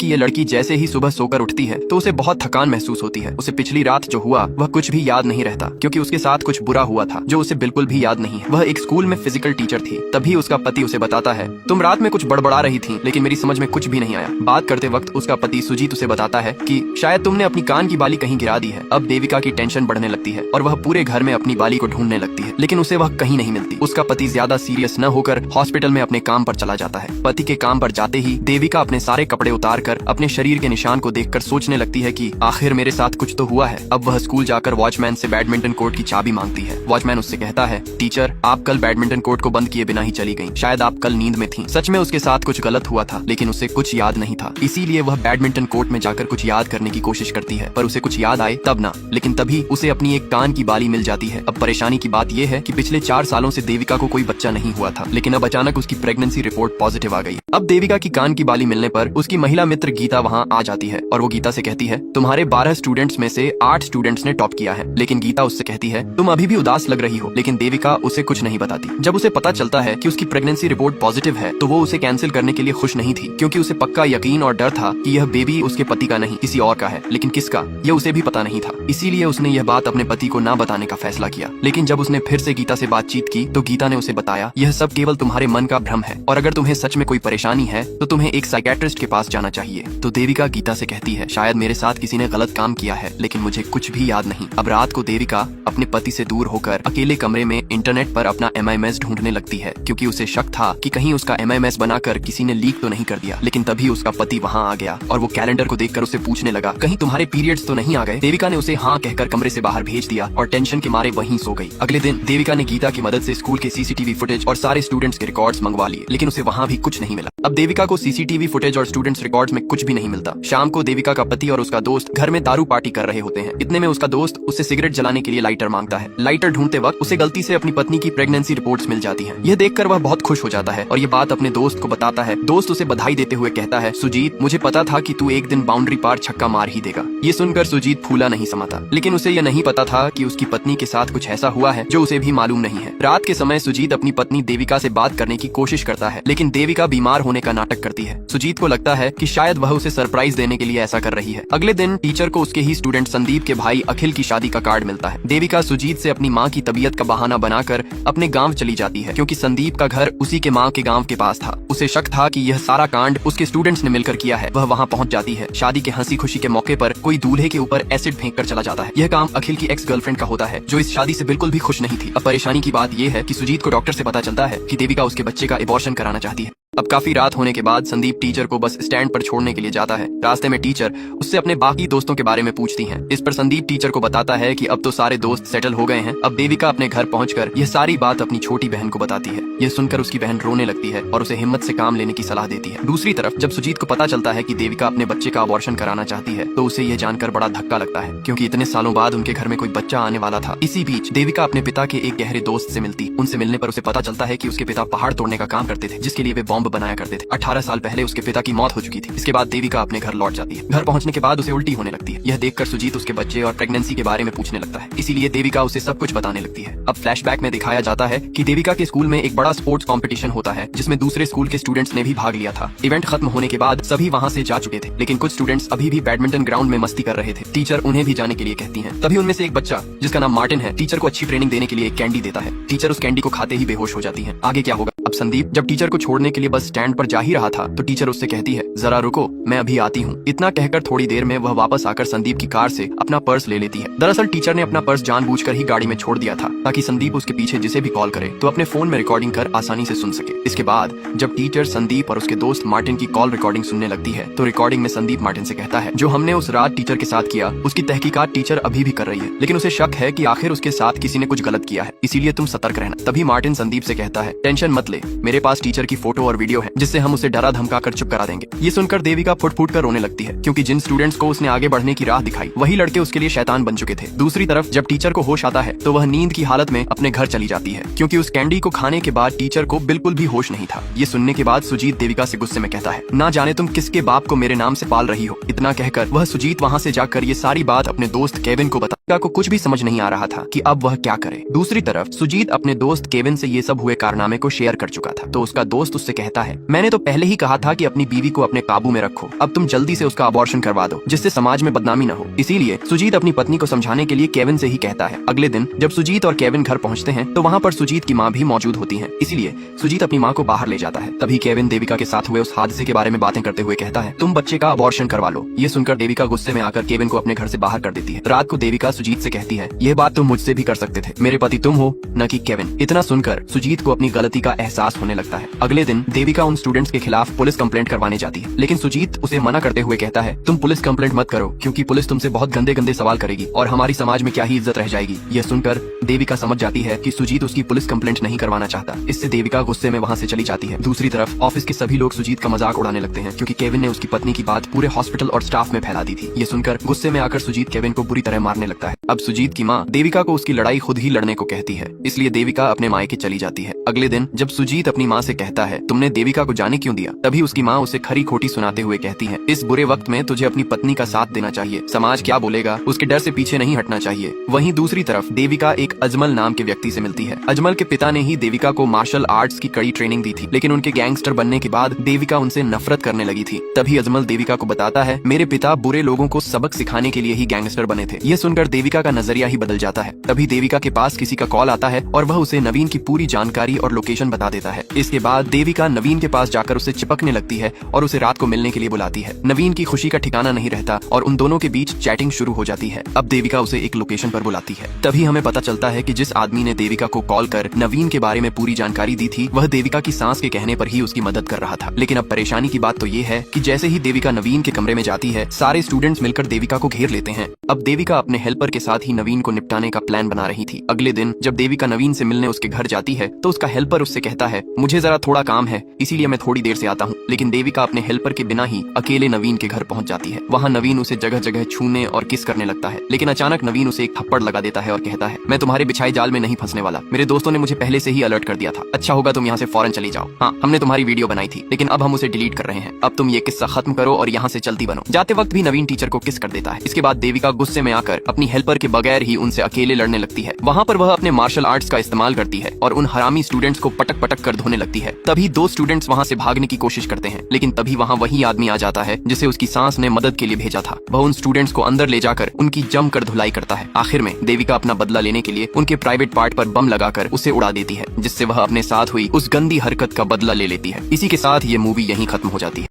कि ये लड़की जैसे ही सुबह सोकर उठती है तो उसे बहुत थकान महसूस होती है। उसे पिछली रात जो हुआ वह कुछ भी याद नहीं रहता, क्योंकि उसके साथ कुछ बुरा हुआ था जो उसे बिल्कुल भी याद नहीं है। वह एक स्कूल में फिजिकल टीचर थी। तभी उसका पति उसे बताता है, तुम रात में कुछ बड़बड़ा रही थी लेकिन मेरी समझ में कुछ भी नहीं आया। बात करते वक्त उसका पति सुजीत उसे बताता है कि शायद तुमने अपनी कान की बाली कहीं गिरा दी है। अब देविका की टेंशन बढ़ने लगती है और वह पूरे घर में अपनी बाली को ढूंढने लगती है, लेकिन उसे वह कहीं नहीं मिलती। उसका पति ज्यादा सीरियस न होकर हॉस्पिटल में अपने काम पर चला जाता है। पति के काम पर जाते ही देविका अपने सारे कपड़े उतार कर अपने शरीर के निशान को देखकर सोचने लगती है कि आखिर मेरे साथ कुछ तो हुआ है। अब वह स्कूल जाकर वॉचमैन से बैडमिंटन कोर्ट की चाबी मांगती है। वॉचमैन उससे कहता है, टीचर आप कल बैडमिंटन कोर्ट को बंद किए बिना ही चली गयी। शायद आप कल नींद में थी। सच में उसके साथ कुछ गलत हुआ था, लेकिन उसे कुछ याद नहीं था। इसीलिए वह बैडमिंटन कोर्ट में जाकर कुछ याद करने की कोशिश करती है, पर उसे कुछ याद आए तब ना। लेकिन तभी उसे अपनी एक कान की बाली मिल जाती है। अब परेशानी की बात यह है कि पिछले 4 सालों से देविका को कोई बच्चा नहीं हुआ था, लेकिन अब अचानक उसकी प्रेगनेंसी रिपोर्ट पॉजिटिव आ गई। अब देविका की कान की बाली मिलने पर उसकी महिला मित्र गीता वहाँ आ जाती है और वो गीता से कहती है, तुम्हारे 12 स्टूडेंट्स में से 8 स्टूडेंट्स ने टॉप किया है। लेकिन गीता उससे कहती है, तुम अभी भी उदास लग रही हो। लेकिन देविका उसे कुछ नहीं बताती। जब उसे पता चलता है कि उसकी प्रेगनेंसी रिपोर्ट पॉजिटिव है तो वो उसे कैंसिल करने के लिए खुश नहीं थी, क्योंकि उसे पक्का यकीन और डर था कि यह बेबी उसके पति का नहीं किसी और का है। लेकिन किसका यह उसे भी पता नहीं था। इसीलिए उसने यह बात अपने पति को ना बताने का फैसला किया। लेकिन जब उसने फिर से गीता से बातचीत की तो गीता ने उसे बताया, यह सब केवल तुम्हारे मन का भ्रम है और अगर तुम्हें सच में कोई परेशानी है तो तुम्हें एक साइकियाट्रिस्ट के पास जाना चाहिए। तो देविका गीता से कहती है, शायद मेरे साथ किसी ने गलत काम किया है, लेकिन मुझे कुछ भी याद नहीं। अब रात को देविका अपने पति से दूर होकर अकेले कमरे में इंटरनेट पर अपना MMS ढूंढने लगती है, क्योंकि उसे शक था कि कहीं उसका MMS बनाकर किसी ने लीक तो नहीं कर दिया। लेकिन तभी उसका पति वहाँ आ गया और वो कैलेंडर को देखकर उसे पूछने लगा, कहीं तुम्हारे पीरियड्स तो नहीं आ गए। देविका ने उसे हाँ कहकर कमरे से बाहर भेज दिया और टेंशन के मारे वहीं सो गई। अगले दिन देविका ने गीता की मदद से स्कूल के CCTV फुटेज और सारे स्टूडेंट्स के रिकॉर्ड्स मंगवा लिए, लेकिन उसे वहाँ भी कुछ नहीं मिला। अब देविका को CCTV फुटेज और स्टूडेंट्स रिकॉर्ड्स में कुछ भी नहीं मिलता। शाम को देविका का पति और उसका दोस्त घर में दारू पार्टी कर रहे होते हैं। इतने में उसका दोस्त उससे सिगरेट जलाने के लिए लाइटर मांगता है। लाइटर ढूंढते वक्त उसे गलती से अपनी पत्नी की प्रेगनेंसी रिपोर्ट्स मिल जाती हैं। यह देखकर वह बहुत खुश हो जाता है और ये बात अपने दोस्त को बताता है। दोस्त उसे बधाई देते हुए कहता है, सुजीत मुझे पता था कि तू एक दिन बाउंड्री पार छक्का मार ही देगा। ये सुनकर सुजीत फूला नहीं समाता, लेकिन उसे यह नहीं पता था कि उसकी पत्नी के साथ कुछ ऐसा हुआ है जो उसे भी मालूम नहीं है। रात के समय सुजीत अपनी पत्नी देविका से बात करने की कोशिश करता है, लेकिन देविका बीमार होने का नाटक करती है। सुजीत को लगता है कि शायद वह उसे सरप्राइज देने के लिए ऐसा कर रही है। अगले दिन टीचर को उसके ही स्टूडेंट संदीप के भाई अखिल की शादी का कार्ड मिलता है। देविका सुजीत से अपनी माँ की तबीयत का बहाना बनाकर अपने गांव चली जाती है, क्योंकि संदीप का घर उसी के माँ के गांव के पास था। उसे शक था कि यह सारा कांड उसके स्टूडेंट्स ने मिलकर किया है। वह वहाँ पहुँच जाती है। शादी के हंसी खुशी के मौके पर कोई दूल्हे के ऊपर एसिड फेंक कर चला जाता है। यह काम अखिल की एक्स गर्लफ्रेंड का होता है, जो इस शादी से बिल्कुल भी खुश नहीं थी। अब परेशानी की बात यह है कि सुजीत को डॉक्टर से पता चलता है कि देविका उसके बच्चे का एबॉर्शन कराना चाहती है। अब काफी रात होने के बाद संदीप टीचर को बस स्टैंड पर छोड़ने के लिए जाता है। रास्ते में टीचर उससे अपने बाकी दोस्तों के बारे में पूछती हैं। इस पर संदीप टीचर को बताता है कि अब तो सारे दोस्त सेटल हो गए हैं। अब देविका अपने घर पहुंचकर यह सारी बात अपनी छोटी बहन को बताती है। यह सुनकर उसकी बहन रोने लगती है और उसे हिम्मत से काम लेने की सलाह देती है। दूसरी तरफ जब सुजीत को पता चलता है कि देविका अपने बच्चे का अबॉर्शन कराना चाहती है तो उसे यह जानकर बड़ा धक्का लगता है, क्योंकि इतने सालों बाद उनके घर में कोई बच्चा आने वाला था। इसी बीच देविका अपने पिता के एक गहरे दोस्त से मिलती। उनसे मिलने पर उसे पता चलता है कि उसके पिता पहाड़ तोड़ने का काम करते थे, जिसके लिए वे बॉम्ब बनाया करते थे। 18 साल पहले उसके पिता की मौत हो चुकी थी। इसके बाद देविका अपने घर लौट जाती है। घर पहुंचने के बाद उसे उल्टी होने लगती है। यह देखकर सुजीत उसके बच्चे और प्रेगनेंसी के बारे में पूछने लगता है। इसीलिए देविका उसे सब कुछ बताने लगती है। अब फ्लैशबैक में दिखाया जाता है कि देविका के स्कूल में एक बड़ा स्पोर्ट्स कंपटीशन होता है, जिसमें दूसरे स्कूल के स्टूडेंट्स ने भी भाग लिया था। इवेंट खत्म होने के बाद सभी वहाँ से जा चुके थे, लेकिन कुछ स्टूडेंट्स अभी भी बैडमिंटन ग्राउंड में मस्ती कर रहे थे। टीचर उन्हें भी जाने के लिए कहती है। तभी उनमें से एक बच्चा, जिसका नाम मार्टिन है, टीचर को अच्छी ट्रेनिंग देने के लिए एक कैंडी देता है। टीचर उस कैंडी को खाते ही बेहोश हो जाती है। आगे क्या होगा? अब संदीप जब टीचर को छोड़ने के लिए बस स्टैंड पर जा ही रहा था तो टीचर उससे कहती है, जरा रुको, मैं अभी आती हूँ। इतना कहकर थोड़ी देर में वह वापस आकर संदीप की कार से अपना पर्स ले लेती है। दरअसल टीचर ने अपना पर्स जानबूझकर ही गाड़ी में छोड़ दिया था, ताकि संदीप उसके पीछे जिसे भी कॉल करे तो अपने फोन में रिकॉर्डिंग कर आसानी से सुन सके। इसके बाद जब टीचर संदीप और उसके दोस्त मार्टिन की कॉल रिकॉर्डिंग सुनने लगती है तो रिकॉर्डिंग में संदीप मार्टिन से कहता है, जो हमने उस रात टीचर के साथ किया उसकी तहकीकात टीचर अभी भी कर रही है, लेकिन उसे शक है कि आखिर उसके साथ किसी ने कुछ गलत किया है, इसीलिए तुम सतर्क रहना। तभी मार्टिन संदीप से कहता है, टेंशन मत ले, मेरे पास टीचर की फोटो और वीडियो है, जिससे हम उसे डरा धमका कर चुप करा देंगे। ये सुनकर देविका फुट फुट कर रोने लगती है, क्योंकि जिन स्टूडेंट्स को उसने आगे बढ़ने की राह दिखाई वही लड़के उसके लिए शैतान बन चुके थे। दूसरी तरफ जब टीचर को होश आता है तो वह नींद की हालत में अपने घर चली जाती है, क्योंकि उस कैंडी को खाने के बाद टीचर को बिल्कुल भी होश नहीं था। ये सुनने के बाद सुजीत देविका से गुस्से में कहता है, ना जाने तुम किसके बाप को मेरे नाम से पाल रही हो। इतना कहकर वह सुजीत वहाँ से जाकर ये सारी बात अपने दोस्त केविन को बता। को कुछ भी समझ नहीं आ रहा था कि अब वह क्या करे। दूसरी तरफ सुजीत अपने दोस्त केविन से ये सब हुए कारनामे को शेयर कर चुका था। तो उसका दोस्त उससे कहता है, मैंने तो पहले ही कहा था कि अपनी बीवी को अपने काबू में रखो, अब तुम जल्दी से उसका अबॉर्शन करवा दो जिससे समाज में बदनामी न हो। इसीलिए सुजीत अपनी पत्नी को समझाने के लिए केविन से ही कहता है। अगले दिन जब सुजीत और केविन घर पहुंचते हैं तो वहाँ पर सुजीत की माँ भी मौजूद होती है, इसलिए सुजीत अपनी माँ को बाहर ले जाता है। तभी केविन देविका के साथ हुए उस हादसे के बारे में बातें करते हुए कहता है, तुम बच्चे का अबॉर्शन करवा लो। ये सुनकर देविका गुस्से में आकर केविन को अपने घर से बाहर कर देती है। रात को देविका सुजीत से कहती है, यह बात तुम मुझसे भी कर सकते थे, मेरे पति तुम हो न कि केविन। इतना सुनकर सुजीत को अपनी गलती का एहसास होने लगता है। अगले दिन देविका उन स्टूडेंट्स के खिलाफ पुलिस कंप्लेंट करवाने जाती है, लेकिन सुजीत उसे मना करते हुए कहता है, तुम पुलिस कंप्लेंट मत करो क्योंकि पुलिस तुमसे बहुत गंदे गंदे सवाल करेगी और हमारी समाज में क्या ही इज्जत रह जाएगी। यह सुनकर देविका समझ जाती है कि सुजीत उसकी पुलिस कंप्लेंट नहीं करवाना चाहता। इससे देविका गुस्से में वहाँ से चली जाती है। दूसरी तरफ ऑफिस के सभी लोग सुजीत का मजाक उड़ाने लगते हैं क्योंकि केविन ने उसकी पत्नी की बात पूरे हॉस्पिटल और स्टाफ में फैला दी थी। ये सुनकर गुस्से में आकर सुजीत केविन को बुरी तरह मारने लगता है। अब सुजीत की माँ देविका को उसकी लड़ाई खुद ही लड़ने को कहती है, इसलिए देविका अपने मायके चली जाती है। अगले दिन जब सुजीत अपनी माँ से कहता है, तुमने देविका को जाने क्यों दिया, तभी उसकी माँ उसे खरी खोटी सुनाते हुए कहती है, इस बुरे वक्त में तुझे अपनी पत्नी का साथ देना चाहिए, समाज क्या बोलेगा उसके डर से पीछे नहीं हटना चाहिए। वहीं दूसरी तरफ देविका एक अजमल नाम के व्यक्ति से मिलती है। अजमल के पिता ने ही देविका को मार्शल आर्ट्स की कड़ी ट्रेनिंग दी थी, लेकिन उनके गैंगस्टर बनने के बाद देविका उनसे नफरत करने लगी थी। तभी अजमल देविका को बताता है, मेरे पिता बुरे लोगों को सबक सिखाने के लिए ही गैंगस्टर बने थे। यह सुनकर देविका का नजरिया ही बदल जाता है। तभी देविका के पास किसी का कॉल आता है और वह उसे नवीन की पूरी जानकारी और लोकेशन बता देता है। इसके बाद देविका नवीन के पास जाकर उसे चिपकने लगती है और उसे रात को मिलने के लिए बुलाती है। नवीन की खुशी का ठिकाना नहीं रहता और उन दोनों के बीच चैटिंग शुरू हो जाती है। अब देविका उसे एक लोकेशन पर बुलाती है। तभी हमें पता चलता है कि जिस आदमी ने देविका को कॉल कर नवीन के बारे में पूरी जानकारी दी थी, वह देविका की सांस के कहने पर ही उसकी मदद कर रहा था। लेकिन अब परेशानी की बात तो ये है कि जैसे ही देविका नवीन के कमरे में जाती है, सारे स्टूडेंट्स मिलकर देविका को घेर लेते हैं। अब देविका अपने हेल्पर के साथ ही नवीन को निपटाने का प्लान बना रही थी। अगले दिन जब देविका नवीन से मिलने उसके घर जाती है तो उसका हेल्पर उससे कहता है, मुझे जरा थोड़ा काम है इसीलिए मैं थोड़ी देर से आता हूँ। लेकिन देविका अपने हेल्पर के बिना ही अकेले नवीन के घर पहुंच जाती है। वहाँ नवीन उसे जगह जगह छूने और किस करने लगता है, लेकिन अचानक नवीन उसे एक थप्पड़ लगा देता है और कहता है, मैं तुम्हारे बिछाए जाल में नहीं फंसने वाला, मेरे दोस्तों ने मुझे पहले से ही अलर्ट कर दिया था। अच्छा होगा तुम यहाँ से फौरन चली जाओ। हाँ, हमने तुम्हारी वीडियो बनाई थी लेकिन अब हम उसे डिलीट कर रहे हैं। अब तुम ये किस्सा खत्म करो और यहाँ से चलती बनो। जाते वक्त भी नवीन टीचर को किस कर देता है। इसके बाद देविका गुस्से में आकर अपनी हेल्पर के बगैर ही उनसे अकेले लड़ने लगती है। वहाँ पर वह अपने मार्शल आर्ट्स का इस्तेमाल करती है और उन हरामी स्टूडेंट्स को पटक पटक कर धोने लगती है। तभी दो स्टूडेंट्स वहाँ से भागने की कोशिश करते हैं, लेकिन तभी वहाँ वही आदमी आ जाता है जिसे उसकी सांस ने मदद के लिए भेजा था। वह उन स्टूडेंट्स को अंदर ले जाकर उनकी जमकर धुलाई करता है। आखिर में देविका अपना बदला लेने के लिए उनके प्राइवेट पार्ट पर बम लगाकर उसे उड़ा देती है, जिससे वह अपने साथ हुई उस गंदी हरकत का बदला ले लेती है। इसी के साथ ये मूवी यहीं खत्म हो जाती है।